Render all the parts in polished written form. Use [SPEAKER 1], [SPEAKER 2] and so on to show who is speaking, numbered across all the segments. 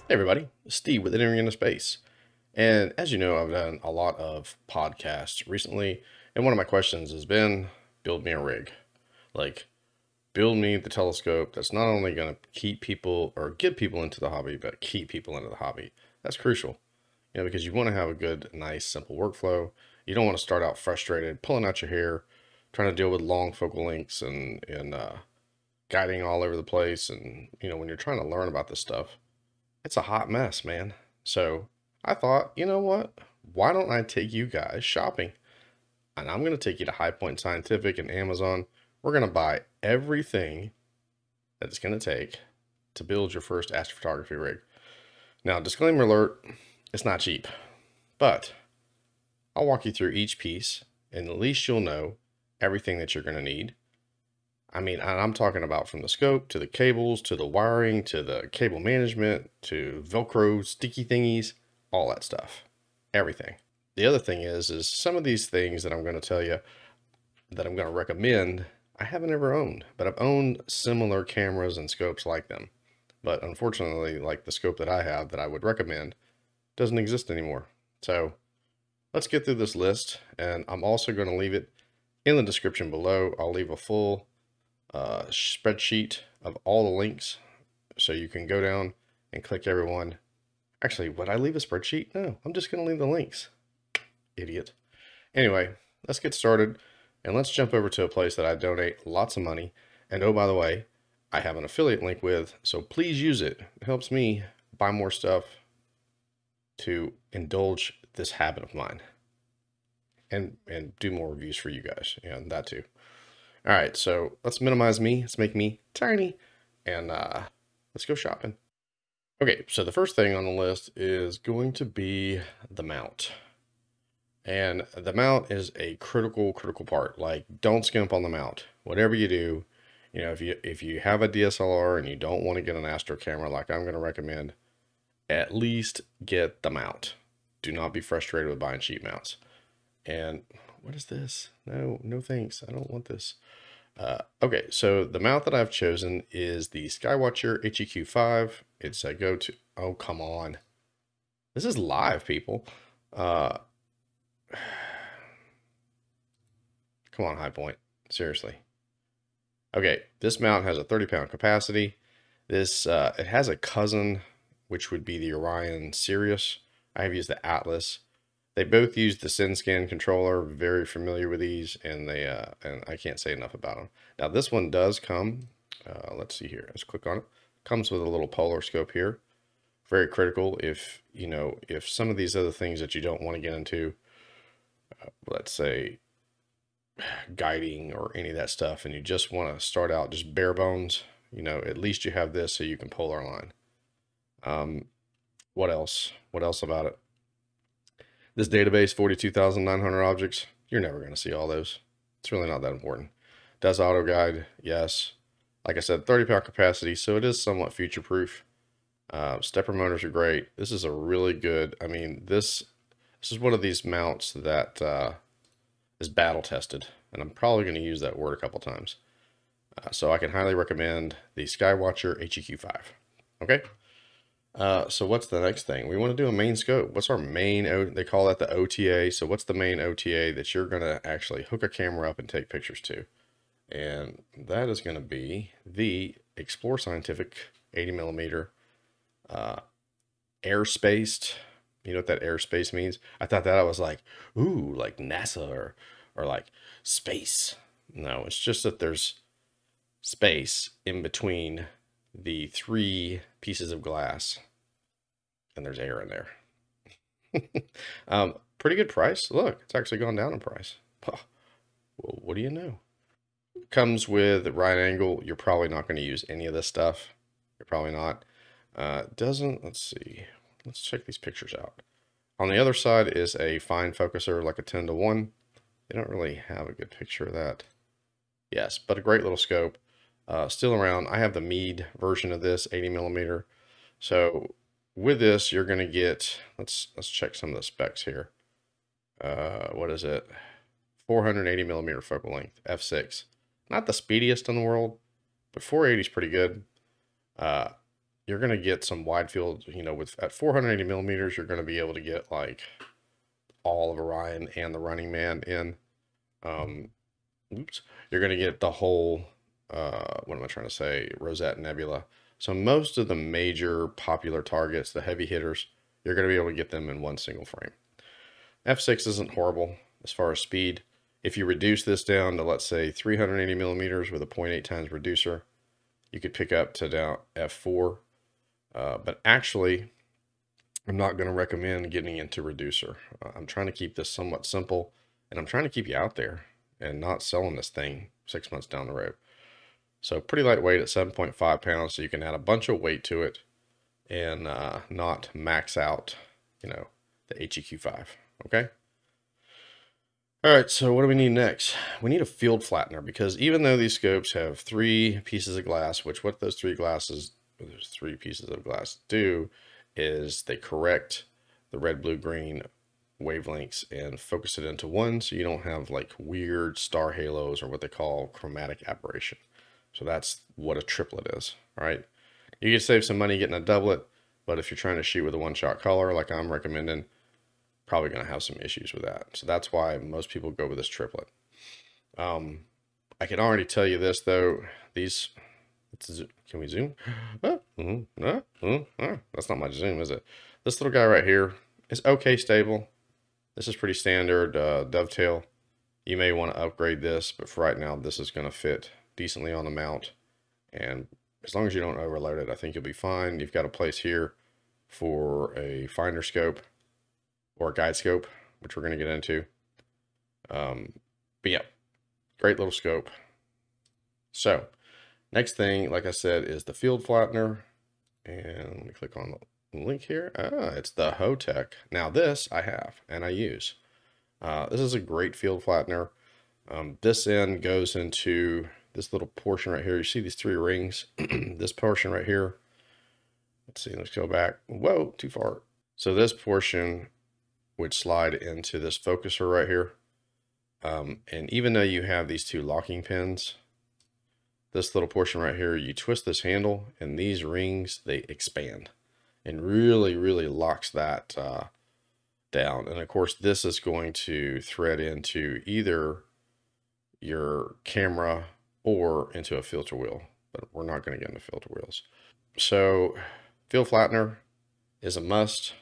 [SPEAKER 1] Hey everybody, it's Steve with Entering into Space. And as you know, I've done a lot of podcasts recently, and one of my questions has been build me a rig. Like, build me the telescope that's not only going to keep people or get people into the hobby, but keep people into the hobby. That's crucial, because you want to have a good, nice, simple workflow. You don't want to start out frustrated, pulling out your hair, trying to deal with long focal lengths and guiding all over the place. And, when you're trying to learn about this stuff, it's a hot mess, man. So I thought, you know what? Why don't I take you guys shopping? And I'm going to take you to High Point Scientific and Amazon. We're going to buy everything that it's going to take to build your first astrophotography rig. Now, disclaimer alert, it's not cheap, but I'll walk you through each piece, and at least you'll know everything that you're going to need. I mean, I'm talking about from the scope to the cables to the wiring to the cable management to Velcro sticky thingies, all that stuff, everything. The other thing is some of these things that I'm going to tell you that I'm going to recommend, I haven't ever owned, but I've owned similar cameras and scopes like them. But unfortunately, like the scope that I have that I would recommend doesn't exist anymore. So let's get through this list, and I'm also going to leave it in the description below. I'll leave a full spreadsheet of all the links so you can go down and click every one. Actually, would I leave a spreadsheet? No, I'm just going to leave the links. Idiot. Anyway, let's get started and let's jump over to a place that I donate lots of money. And oh, by the way, I have an affiliate link with, so please use it. It helps me buy more stuff to indulge this habit of mine and do more reviews for you guys. And that too. All right, so let's minimize me. Let's make me tiny, and let's go shopping. Okay, so the first thing on the list is going to be the mount. And the mount is a critical part. Like, don't skimp on the mount. Whatever you do, if you have a DSLR and you don't want to get an Astro camera like I'm going to recommend, at least get the mount. Do not be frustrated with buying cheap mounts. And what is this? No thanks. I don't want this. Okay, so the mount that I've chosen is the Skywatcher HEQ5. It's a go-to. Oh, come on. This is live, people. Come on, High Point. Seriously. Okay, this mount has a 30-pound capacity. This it has a cousin, which would be the Orion Sirius. I have used the Atlas. They both use the SynScan controller. Very familiar with these, and and I can't say enough about them. Now this one does come. Let's see here. Let's click on it. Comes with a little polar scope here. Very critical if if some of these other things that you don't want to get into, let's say guiding or any of that stuff, and you just want to start out just bare bones. At least you have this so you can polar line. What else? What else about it? This database, 42,900 objects, you're never going to see all those. It's really not that important. Does auto guide? Yes. Like I said, 30-pound capacity, so it is somewhat future-proof. Stepper motors are great. This is a really good, I mean, this is one of these mounts that is battle-tested, and I'm probably going to use that word a couple times. So I can highly recommend the Skywatcher HEQ5. Okay? So what's the next thing? We want to do a main scope. What's our main, they call that the OTA. So what's the main OTA that you're going to actually hook a camera up and take pictures to? And that is going to be the Explore Scientific 80 millimeter air-spaced. You know what that airspace means? I thought that I was like, ooh, like NASA or like space. No, it's just that there's space in between the three pieces of glass, and there's air in there. Pretty good price. Look, it's actually gone down in price. Well, what do you know? Comes with right angle. You're probably not going to use any of this stuff. You're probably not. Doesn't, let's see. Let's check these pictures out. On the other side is a fine focuser, like a 10-to-1. They don't really have a good picture of that. Yes, but a great little scope. Still around. I have the Meade version of this, 80 millimeter. So with this, you're going to get, let's check some of the specs here. What is it? 480 millimeter focal length, f6. Not the speediest in the world, but 480 is pretty good. you're going to get some wide field, you know, with at 480 millimeters, you're going to be able to get like all of Orion and the Running Man in. Um, oops, you're going to get the whole, what am I trying to say? Rosette Nebula. So most of the major popular targets, the heavy hitters, you're going to be able to get them in one single frame. F6 isn't horrible as far as speed. If you reduce this down to, let's say, 380 millimeters with a 0.8 times reducer, you could pick up to down F4. But actually, I'm not going to recommend getting into reducer. I'm trying to keep this somewhat simple, and I'm trying to keep you out there and not selling this thing 6 months down the road. So pretty lightweight at 7.5 pounds, so you can add a bunch of weight to it and not max out, you know, the HEQ5, okay? All right, so what do we need next? We need a field flattener, because even though these scopes have 3 pieces of glass, which what those 3 pieces of glass do is they correct the red, blue, green wavelengths and focus it into one, so you don't have like weird star halos or what they call chromatic aberration. So that's what a triplet is, all right? You can save some money getting a doublet, but if you're trying to shoot with a one-shot color like I'm recommending, probably going to have some issues with that. So that's why most people go with this triplet. I can already tell you this though, these, can we zoom? That's not my zoom, is it? This little guy right here is okay stable. This is pretty standard dovetail. You may want to upgrade this, but for right now, this is going to fit decently on the mount. And as long as you don't overload it, I think you'll be fine. You've got a place here for a finder scope or a guide scope, which we're going to get into. But yeah, great little scope. So next thing, like I said, is the field flattener. And let me click on the link here. It's the Hotech. Now this I have and I use. This is a great field flattener. This end goes into this little portion right here. You see these 3 rings? This portion right here. Let's see, let's go back. Whoa, too far. So this portion would slide into this focuser right here. And even though you have these 2 locking pins, this little portion right here, you twist this handle and these rings, they expand and really, really locks that down. And of course, this is going to thread into either your camera or into a filter wheel, but we're not going to get into filter wheels. So field flattener is a must.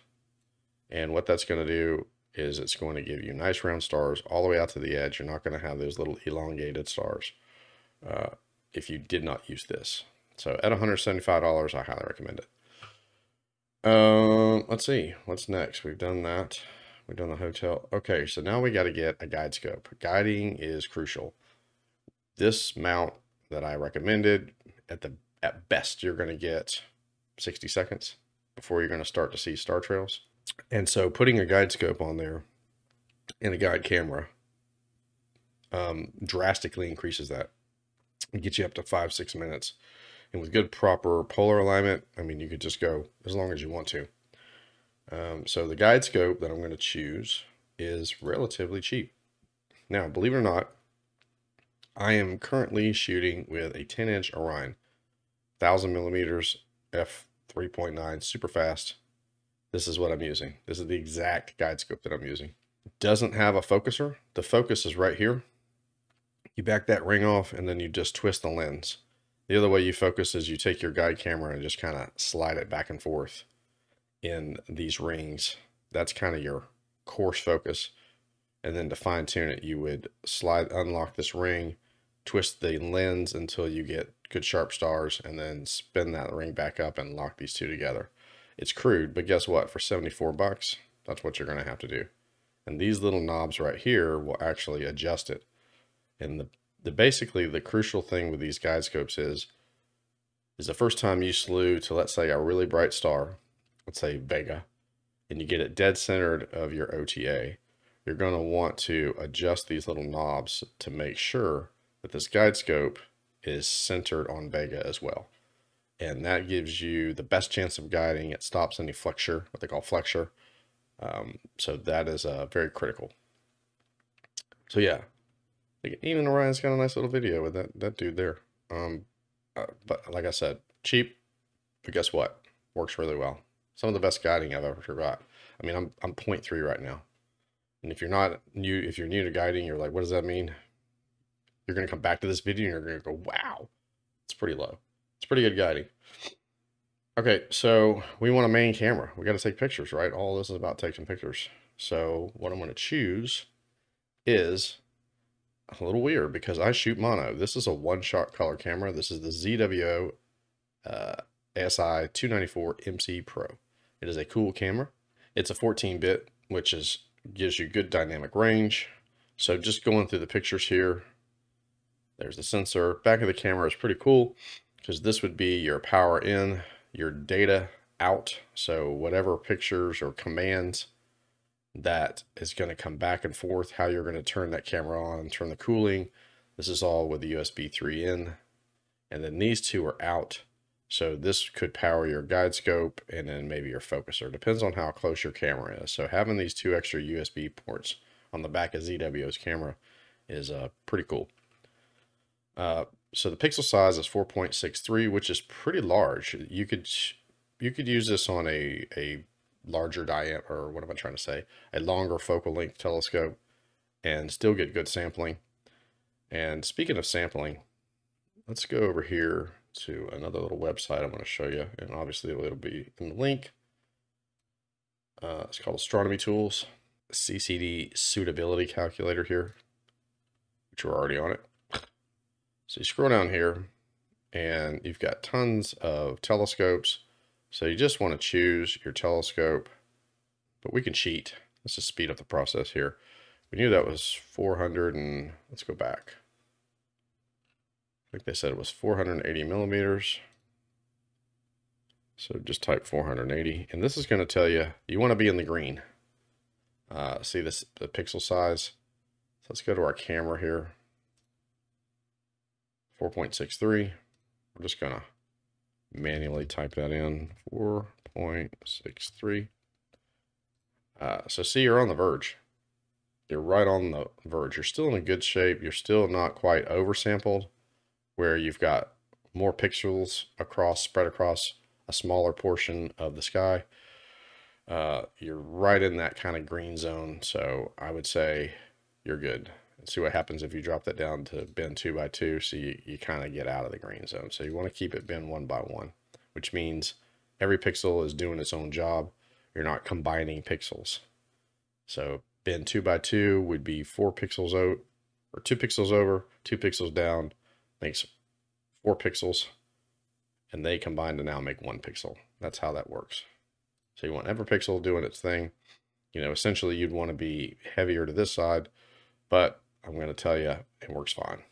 [SPEAKER 1] And what that's going to do is it's going to give you nice round stars all the way out to the edge. You're not going to have those little elongated stars if you did not use this. So at $175, I highly recommend it. Let's see, what's next? We've done that. We've done the hotel. Okay, so now we got to get a guide scope. Guiding is crucial. This mount that I recommended, at best, you're going to get 60 seconds before you're going to start to see star trails. And so putting a guide scope on there and a guide camera drastically increases that. It gets you up to 5-6 minutes. And with good proper polar alignment, I mean, you could just go as long as you want to. So the guide scope that I'm going to choose is relatively cheap. Now, believe it or not, I am currently shooting with a 10-inch Orion, 1000 millimeters, f3.9, super fast. This is what I'm using. This is the exact guide scope that I'm using. It doesn't have a focuser. The focus is right here. You back that ring off and then you just twist the lens. The other way you focus is you take your guide camera and just kind of slide it back and forth in these rings. That's kind of your coarse focus. And then to fine tune it, you would unlock this ring, twist the lens until you get good sharp stars, and then spin that ring back up and lock these 2 together. It's crude, but guess what? For 74 bucks, that's what you're going to have to do. And these little knobs right here will actually adjust it. And basically the crucial thing with these guide scopes is the first time you slew to, let's say, a really bright star, let's say Vega, and you get it dead centered of your OTA, you're going to want to adjust these little knobs to make sure that this guide scope is centered on Vega as well. And that gives you the best chance of guiding. It stops any flexure, what they call flexure. So that is very critical. So yeah, even Orion's got a nice little video with that dude there. But like I said, cheap, But guess what? Works really well. Some of the best guiding I've ever got. I mean, I'm 0.3 right now. And if you're new to guiding, you're like, what does that mean? You're going to come back to this video and you're going to go, wow, it's pretty low. It's pretty good guiding. Okay, so we want a main camera. We got to take pictures, right? All this is about taking pictures. So what I'm going to choose is a little weird because I shoot mono. This is a one-shot color camera. This is the ZWO ASI 294 MC Pro. It is a cool camera. It's a 14-bit, which gives you good dynamic range. So just going through the pictures here, there's the sensor. Back of the camera is pretty cool because this would be your power in, your data out. So whatever pictures or commands that is going to come back and forth, how you're going to turn that camera on, turn the cooling. This is all with the USB 3 in. And then these two are out. So this could power your guide scope and then maybe your focuser. Depends on how close your camera is. So having these two extra USB ports on the back of ZWO's camera is pretty cool. So the pixel size is 4.63, which is pretty large. You could use this on a larger diameter, or what am I trying to say? A longer focal length telescope and still get good sampling. And speaking of sampling, let's go over here to another little website I'm going to show you. And obviously it'll be in the link. It's called Astronomy Tools, CCD suitability calculator here, which we're already on it. So you scroll down here and you've got tons of telescopes. So you just want to choose your telescope, but we can cheat. Let's just speed up the process here. We knew that was 400 and let's go back. I think they said it was 480 millimeters. So just type 480 and this is going to tell you, you want to be in the green. See this, the pixel size. So let's go to our camera here. 4.63. We're just going to manually type that in. 4.63. So see, you're on the verge. You're right on the verge. You're still in a good shape. You're still not quite oversampled, where you've got more pixels spread across a smaller portion of the sky. You're right in that kind of green zone. So I would say you're good. See what happens if you drop that down to bin 2x2. So you kind of get out of the green zone. So you want to keep it bin 1x1, which means every pixel is doing its own job. You're not combining pixels. So bin 2x2 would be 4 pixels out, or 2 pixels over, 2 pixels down, makes 4 pixels, and they combine to now make 1 pixel. That's how that works. So you want every pixel doing its thing. You know, essentially you'd want to be heavier to this side, but I'm going to tell you it works fine.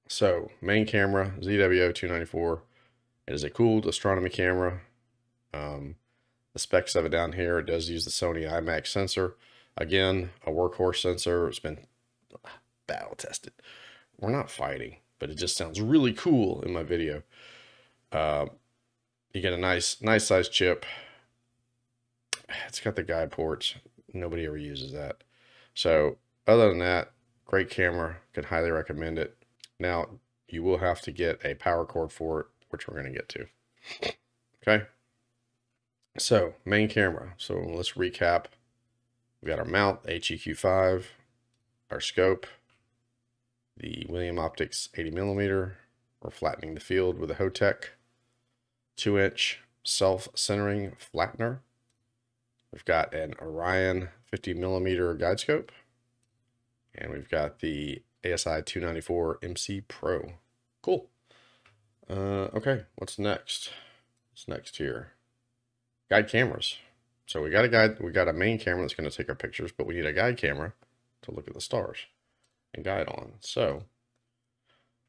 [SPEAKER 1] So main camera, ZWO 294. It is a cooled astronomy camera. The specs of it down here, it does use the Sony IMAX sensor. Again, a workhorse sensor. It's been battle tested. We're not fighting, but it just sounds really cool in my video. You get a nice size chip. It's got the guide ports. Nobody ever uses that. So other than that, great camera. Can highly recommend it. Now, you will have to get a power cord for it, which we're going to get to. Okay. So main camera. So let's recap. We got our mount, HEQ5, our scope, the William Optics 80mm. We're flattening the field with a Hotech 2-inch self-centering flattener. We've got an Orion 50mm guide scope. And we've got the ASI 294 MC Pro. Cool. Okay, what's next? What's next here? Guide cameras. So we got a main camera that's going to take our pictures, but we need a guide camera to look at the stars and guide on. So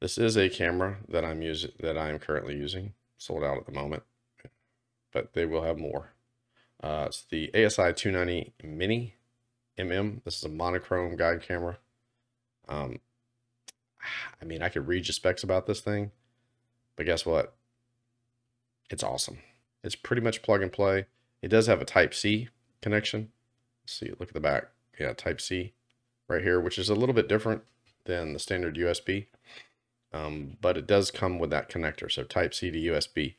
[SPEAKER 1] this is a camera that I'm currently using, sold out at the moment, but they will have more. It's the ASI 290 Mini MM. This is a monochrome guide camera. I mean, I could read you specs about this thing, but guess what? It's awesome. It's pretty much plug and play. It does have a Type-C connection. Let's see, look at the back. Yeah, Type-C right here, which is a little bit different than the standard USB. But it does come with that connector. So Type-C to USB.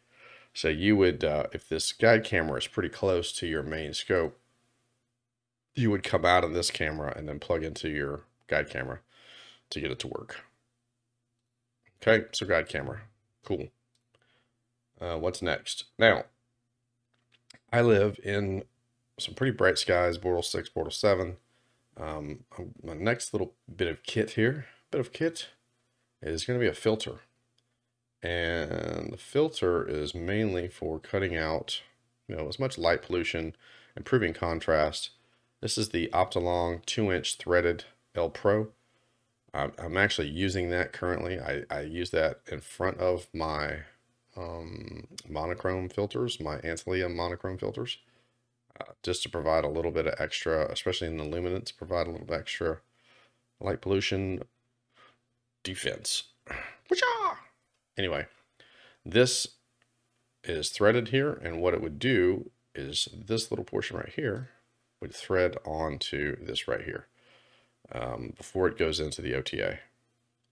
[SPEAKER 1] So you would, if this guide camera is pretty close to your main scope, you would come out of this camera and then plug into your guide camera to get it to work. Okay, so guide camera, cool. What's next? Now, I live in some pretty bright skies, Bortle 6, Bortle 7. My next little bit of kit here, is going to be a filter. And the filter is mainly for cutting out, as much light pollution, improving contrast. This is the Optolong 2-inch threaded L Pro. I'm actually using that currently. I use that in front of my monochrome filters, my Antilia monochrome filters, just to provide a little bit of extra, especially in the luminance, provide a little bit extra light pollution defense. Anyway, this is threaded here, and what it would do is this little portion right here would thread onto this right here before it goes into the OTA.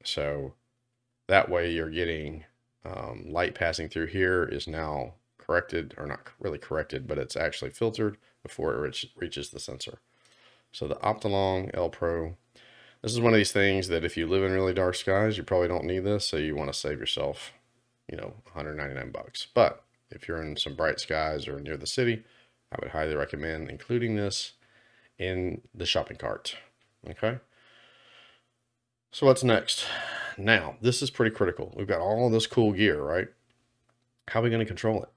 [SPEAKER 1] So that way you're getting light passing through here is now corrected, or not really corrected, but it's actually filtered before it reaches the sensor. So the Optolong L Pro, this is one of these things that if you live in really dark skies, you probably don't need this, so you want to save yourself, $199. But if you're in some bright skies or near the city, I would highly recommend including this in the shopping cart. Okay. So what's next? Now, this is pretty critical. We've got all this cool gear, right? How are we going to control it?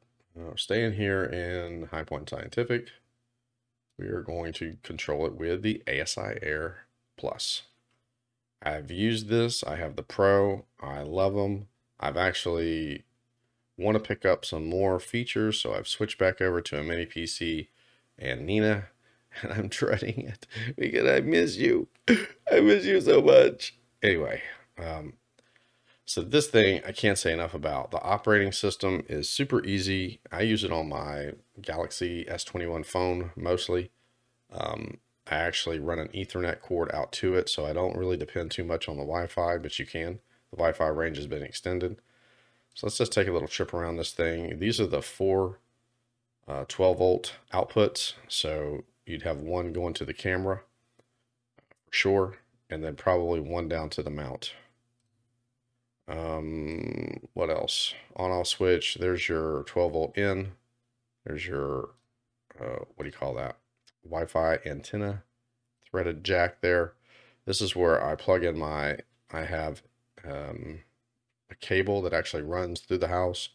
[SPEAKER 1] Staying here in High Point Scientific, we are going to control it with the ASI Air Plus. I've used this. I have the Pro. I love them. I've actually want to pick up some more features, so I've switched back over to a mini PC and Nina, and I'm dreading it because I miss you. I miss you so much. Anyway, so this thing I can't say enough about. The operating system is super easy. I use it on my Galaxy S21 phone mostly. I actually run an Ethernet cord out to it, so I don't really depend too much on the Wi-Fi, but you can. The Wi-Fi range has been extended. So let's just take a little trip around this thing. These are the four 12-volt outputs. So you'd have one going to the camera, for sure, and then probably one down to the mount. What else? On-off switch. There's your 12-volt in. There's your, what do you call that? Wi-Fi antenna, threaded jack there. This is where I plug in I have a cable that actually runs through the house,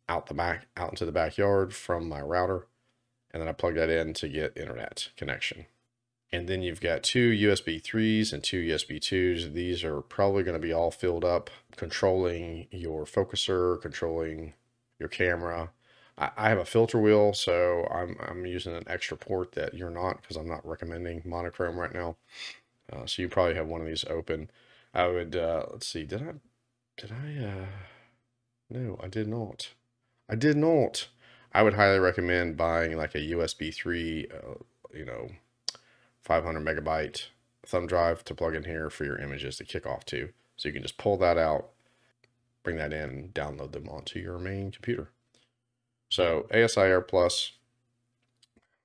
[SPEAKER 1] out into the backyard from my router, and then I plug that in to get internet connection. And then you've got two USB 3s and two USB 2s. These are probably going to be all filled up, controlling your focuser, controlling your camera. I have a filter wheel, so I'm using an extra port that you're not, because I'm not recommending monochrome right now. So you probably have one of these open. I would, let's see, no, I did not. I did not. I would highly recommend buying like a USB 3, 500 megabyte thumb drive to plug in here for your images to kick off to. So you can just pull that out, bring that in, and download them onto your main computer. So ASI Air Plus.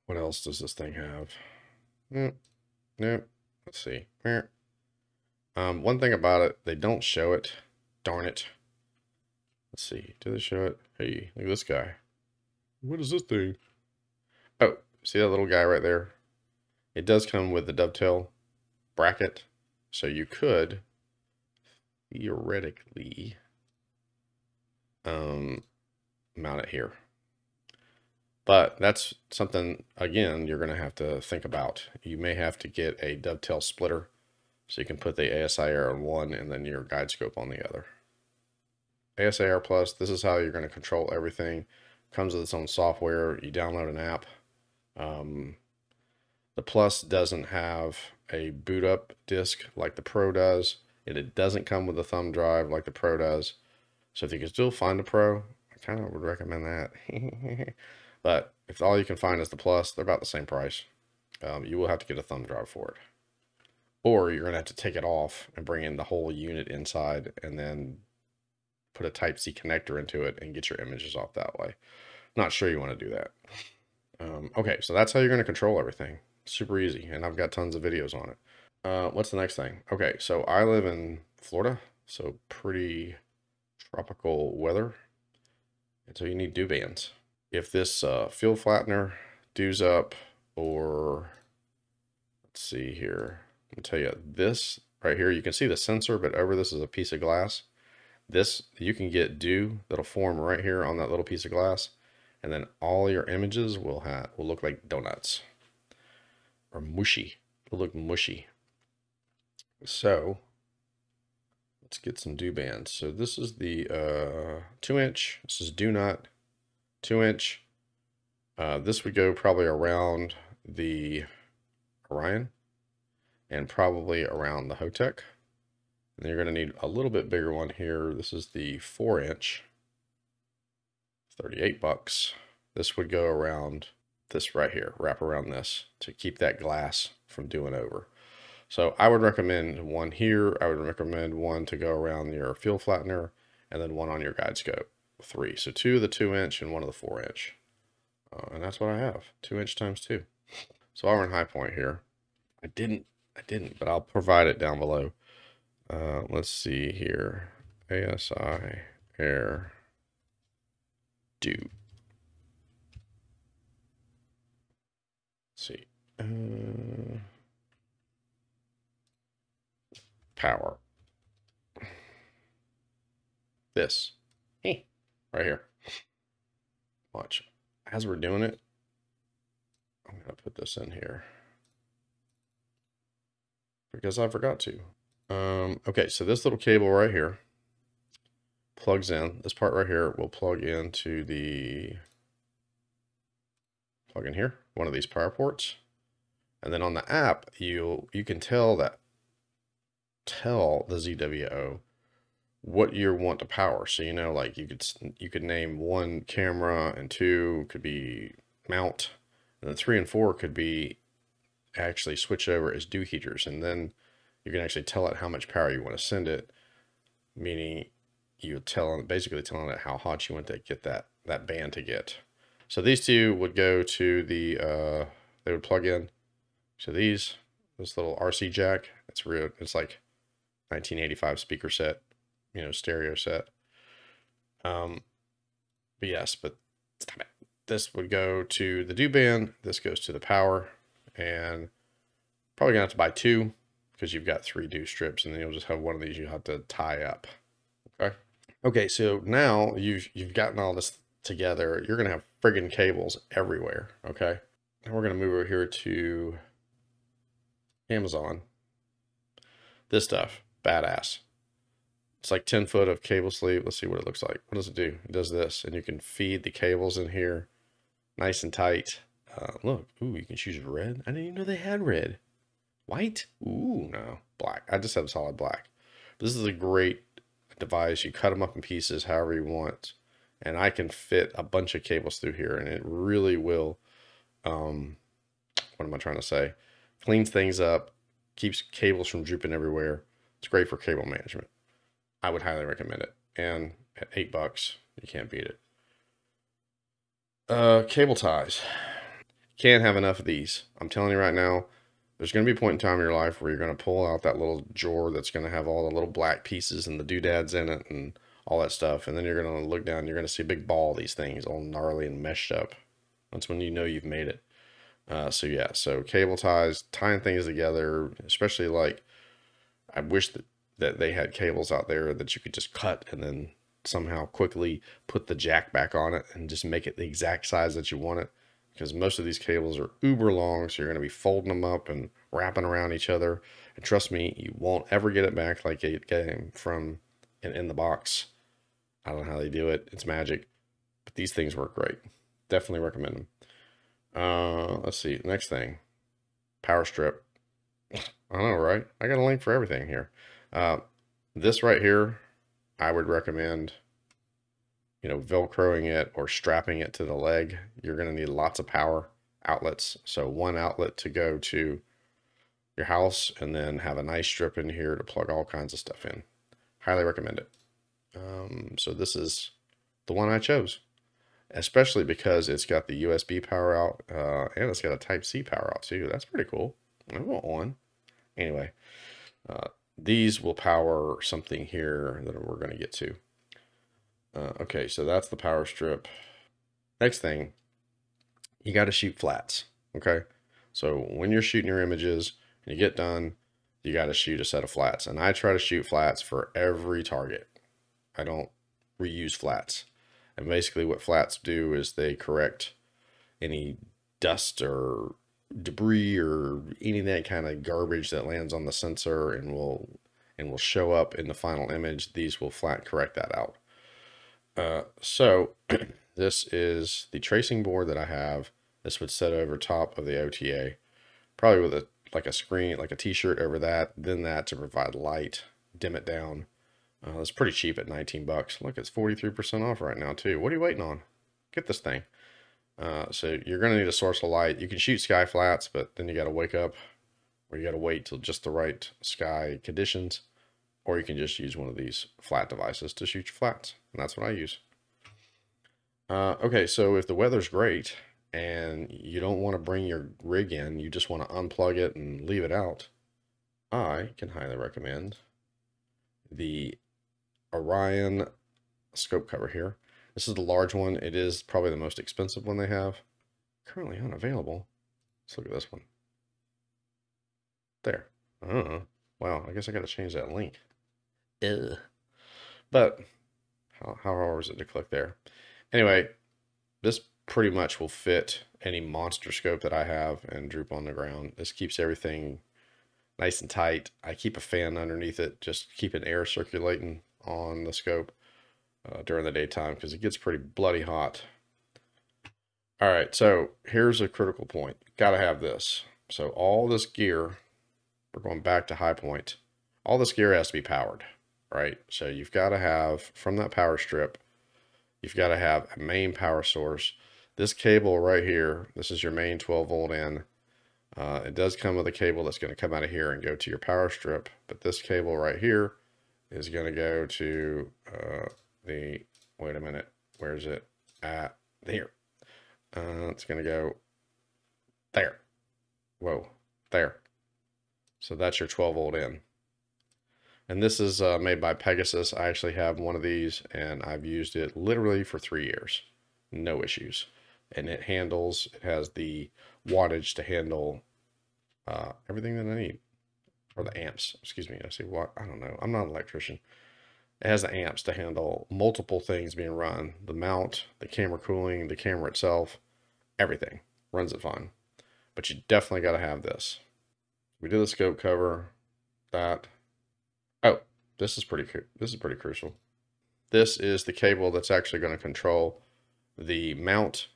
[SPEAKER 1] What else does this thing have? Nope. Let's see. One thing about it, they don't show it. Darn it. Let's see. Do they show it? Hey, look at this guy. What is this thing? Oh, see that little guy right there? It does come with the dovetail bracket, so you could theoretically mount it here. But that's something, again, you're going to have to think about. You may have to get a dovetail splitter so you can put the ASI Air on one and then your guide scope on the other. ASI Air Plus, this is how you're going to control everything. Comes with its own software. You download an app. The Plus doesn't have a boot up disk like the Pro does. It doesn't come with a thumb drive like the Pro does. So if you can still find a Pro, I kind of would recommend that. But if all you can find is the Plus, they're about the same price. You will have to get a thumb drive for it. Or you're going to have to take it off and bring in the whole unit inside and then put a Type-C connector into it and get your images off that way. Not sure you want to do that. Okay, so that's how you're going to control everything. Super easy, and I've got tons of videos on it. What's the next thing? Okay, so I live in Florida, so pretty tropical weather, and so you need dew bands. If this field flattener dews up, or let's see here, I'll tell you this right here, you can see the sensor, but over this is a piece of glass. This, you can get dew that'll form right here on that little piece of glass, and then all your images will look like donuts or mushy. It'll look mushy. So let's get some dew bands. So this is the 2-inch. This is Do Not 2-inch. This would go probably around the Orion and probably around the Hotech. And you're going to need a little bit bigger one here. This is the 4-inch, $38. This would go around this right here, wrap around this to keep that glass from dewing over. So I would recommend one here. I would recommend one to go around your field flattener, and then one on your guide scope. 3. So 2 of the 2-inch and 1 of the 4-inch. And that's what I have. 2-inch times 2. So I'll run high point here. I didn't, but I'll provide it down below. Let's see here. ASI Air Dew. Let's see. Power. This. Hey, right here. Watch. As we're doing it, I'm going to put this in here because I forgot to. Okay, so this little cable right here plugs in. This part right here will plug into the plug in here, one of these power ports. And then on the app, you can tell the ZWO what you want to power. So you know, like you could name 1 camera, and 2 could be mount, and then 3 and 4 could be actually switch over as dew heaters, and then you can actually tell it how much power you want to send it, meaning you basically telling it how hot you want to get that band to get. So these two would go to the they would plug in. So this little RC jack, it's like 1985 speaker set, you know, stereo set. But stop it. This would go to the dew band. This goes to the power, and probably gonna have to buy 2 because you've got 3 dew strips, and then you'll just have one of these you have to tie up. Okay. Okay. So now you've gotten all this together. You're gonna have friggin' cables everywhere. Okay. And we're gonna move over here to Amazon. This stuff, badass. It's like 10 foot of cable sleeve. Let's see what it looks like. What does it do? It does this, and you can feed the cables in here nice and tight. Look, ooh, you can choose red. I didn't even know they had red. White? Ooh, no, black. I just have solid black. But this is a great device. You cut them up in pieces however you want, and I can fit a bunch of cables through here, and it really will, what am I trying to say? Cleans things up, keeps cables from drooping everywhere. It's great for cable management. I would highly recommend it. And at $8, you can't beat it. Cable ties. Can't have enough of these. I'm telling you right now, there's going to be a point in time in your life where you're going to pull out that little drawer that's going to have all the little black pieces and the doodads in it and all that stuff. And then you're going to look down, you're going to see a big ball of these things all gnarly and meshed up. That's when you know you've made it. So cable ties, tying things together, especially like, I wish that they had cables out there that you could just cut and then somehow quickly put the jack back on it and just make it the exact size that you want it. Because most of these cables are uber long, so you're going to be folding them up and wrapping around each other. And trust me, you won't ever get it back like it came from in the box. I don't know how they do it. It's magic. But these things work great. Definitely recommend them. Let's see. Next thing. Power strip. I know, right? I got a link for everything here. This right here, I would recommend, Velcroing it or strapping it to the leg. You're going to need lots of power outlets. So 1 outlet to go to your house, and then have a nice strip in here to plug all kinds of stuff in. Highly recommend it. So this is the one I chose, especially because it's got the USB power out, and it's got a Type C power out too. That's pretty cool. I want one. Anyway, these will power something here that we're going to get to. Okay, so that's the power strip. Next thing, you got to shoot flats. Okay, so when you're shooting your images and you get done, you got to shoot a set of flats. And I try to shoot flats for every target. I don't reuse flats. And basically, what flats do is they correct any dust or debris or any of that kind of garbage that lands on the sensor and will show up in the final image. These will flat correct that out. So this is the tracing board that I have. This would sit over top of the OTA, probably with a screen, like a t-shirt over that, then that to provide light, dim it down. It's pretty cheap at 19 bucks. Look, it's 43% off right now too. What are you waiting on? Get this thing. So you're going to need a source of light. You can shoot sky flats, but then you got to wake up, or you got to wait till just the right sky conditions, or you can just use one of these flat devices to shoot your flats. And that's what I use. Okay, so if the weather's great and you don't want to bring your rig in, you just want to unplug it and leave it out, I can highly recommend the Orion scope cover here. This is the large one. It is probably the most expensive one they have. Currently unavailable. Let's look at this one. There. Wow, I guess I got to change that link. Ugh. But how hard is it to click there? Anyway, this pretty much will fit any monster scope that I have and droop on the ground. This keeps everything nice and tight. I keep a fan underneath it, just keeping air circulating on the scope during the daytime because it gets pretty bloody hot. All right, so here's a critical point. Got to have this. So all this gear, we're going back to high point. All this gear has to be powered, right? So you've got to have, from that power strip, you've got to have a main power source. This cable right here, this is your main 12-volt in. It does come with a cable that's going to come out of here and go to your power strip, but this cable right here is going to go to wait a minute, where is it at? Here. It's going to go there. Whoa, there. So that's your 12-volt in. And this is made by Pegasus. I actually have one of these and I've used it literally for 3 years. No issues. And it has the wattage to handle everything that I need. Or the amps, excuse me. I say what? I don't know. I'm not an electrician. It has the amps to handle multiple things being run. The mount, the camera cooling, the camera itself, everything. Runs it fine. But you definitely got to have this. We did the scope cover. That. Oh, this is pretty crucial. This is the cable that's actually going to control the mount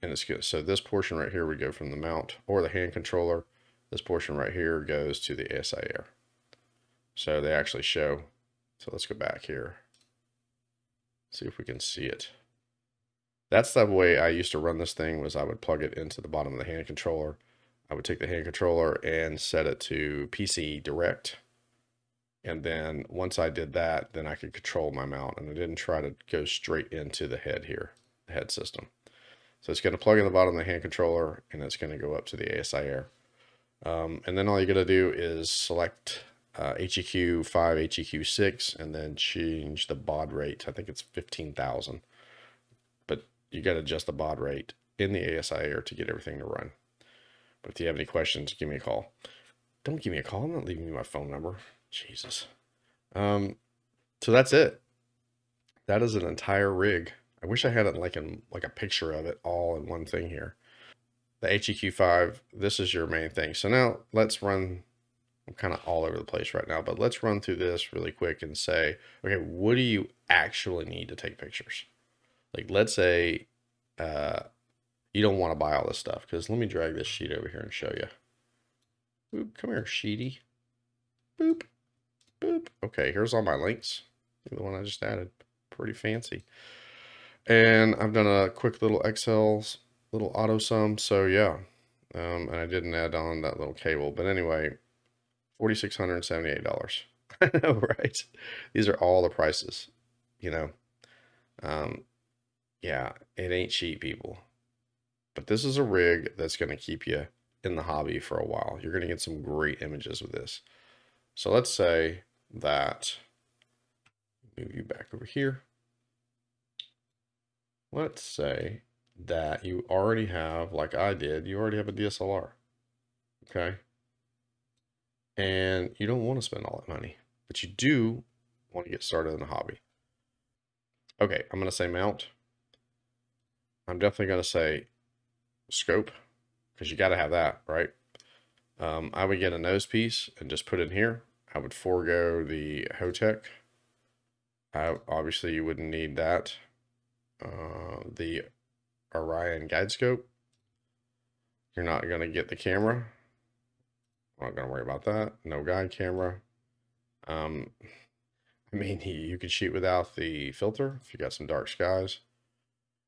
[SPEAKER 1] and the skill. So this portion right here would go from the mount or the hand controller. This portion right here goes to the ASI Air. So they actually show. So let's go back here. See if we can see it. That's the way I used to run this thing, was I would plug it into the bottom of the hand controller. I would take the hand controller and set it to PC direct. And then once I did that, then I could control my mount, and I didn't try to go straight into the head here, the head system. So it's going to plug in the bottom of the hand controller, and it's going to go up to the ASI Air. And then all you got to do is select HEQ 5, HEQ 6, and then change the baud rate. I think it's 15,000. But you got to adjust the baud rate in the ASI Air to get everything to run. But if you have any questions, give me a call. Don't give me a call. I'm not leaving you my phone number. Jesus. So that's it. That is an entire rig. I wish I had it like a picture of it all in one thing here. The HEQ5, this is your main thing. So now let's run, I'm kind of all over the place right now, but let's run through this really quick and say, okay, what do you actually need to take pictures? Like, let's say you don't want to buy all this stuff, because let me drag this sheet over here and show you. Boop, come here, sheety. Boop. Boop. Okay, here's all my links. The one I just added. Pretty fancy. And I've done a quick little Excel's little auto sum. So yeah. And I didn't add on that little cable. But anyway, $4,678. I know, right? These are all the prices. you know, um, yeah, it ain't cheap, people. But this is a rig that's going to keep you in the hobby for a while. You're going to get some great images with this. So let's say that, move you back over here. Let's say that you already have, like I did, you already have a DSLR, okay? And you don't want to spend all that money, but you do want to get started in the hobby. Okay, I'm going to say mount. I'm definitely going to say scope, because you got to have that, right? I would get a nose piece and just put it in here. I would forego the Hotech. Obviously, you wouldn't need that. The Orion guide scope. You're not going to get the camera. I'm not going to worry about that. No guide camera. I mean, you could shoot without the filter if you got some dark skies.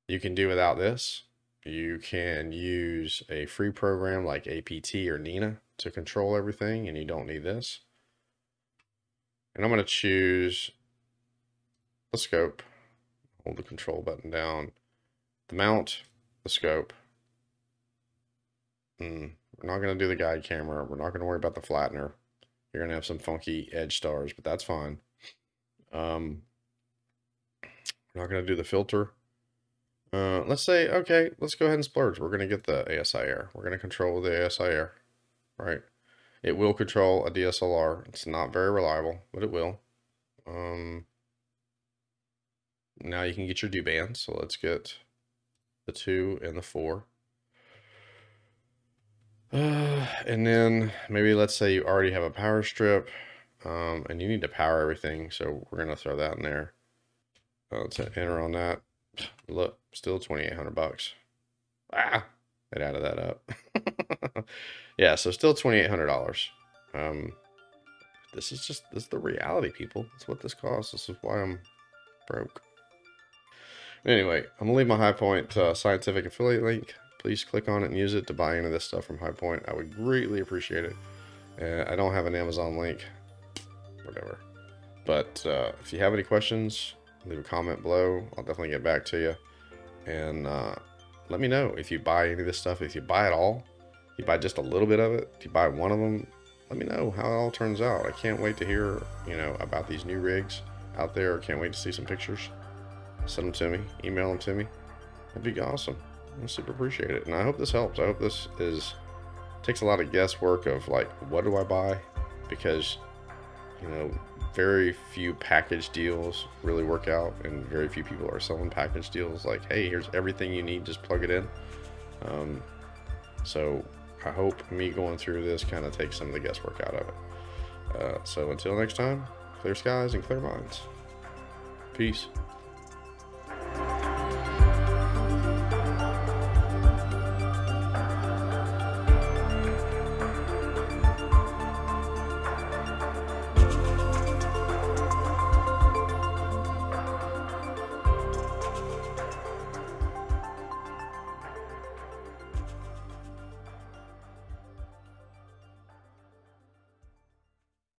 [SPEAKER 1] You can do without this. You can use a free program like APT or Nina to control everything, and you don't need this. And I'm going to choose the scope. Hold the control button down. The mount, the scope. We're not going to do the guide camera. We're not going to worry about the flattener. You're going to have some funky edge stars, but that's fine. We're not going to do the filter. Let's say, okay, let's go ahead and splurge. We're going to get the ASI Air. We're going to control the ASI Air, right? It will control a DSLR. It's not very reliable, but it will. Now you can get your dew bands. So let's get the 2 and the 4. And then maybe let's say you already have a power strip, and you need to power everything. So we're going to throw that in there. Let's enter on that. Look, still 2,800 bucks. Ah, it added that up. Yeah, so still $2,800. This is the reality, people. That's what this costs. This is why I'm broke. Anyway, I'm gonna leave my High Point Scientific affiliate link. Please click on it and use it to buy any of this stuff from High Point. I would greatly appreciate it. I don't have an Amazon link, whatever. But if you have any questions, leave a comment below. I'll definitely get back to you. And let me know if you buy any of this stuff. If you buy it all, if you buy just a little bit of it, if you buy one of them, let me know how it all turns out. I can't wait to hear, about these new rigs out there. I can't wait to see some pictures. Send them to me, email them to me. That'd be awesome. I super appreciate it. And I hope this helps. I hope this takes a lot of guesswork of like, what do I buy? Because, very few package deals really work out, and very few people are selling package deals like, hey, here's everything you need, just plug it in. So I hope me going through this kind of takes some of the guesswork out of it. So until next time, clear skies and clear minds. Peace.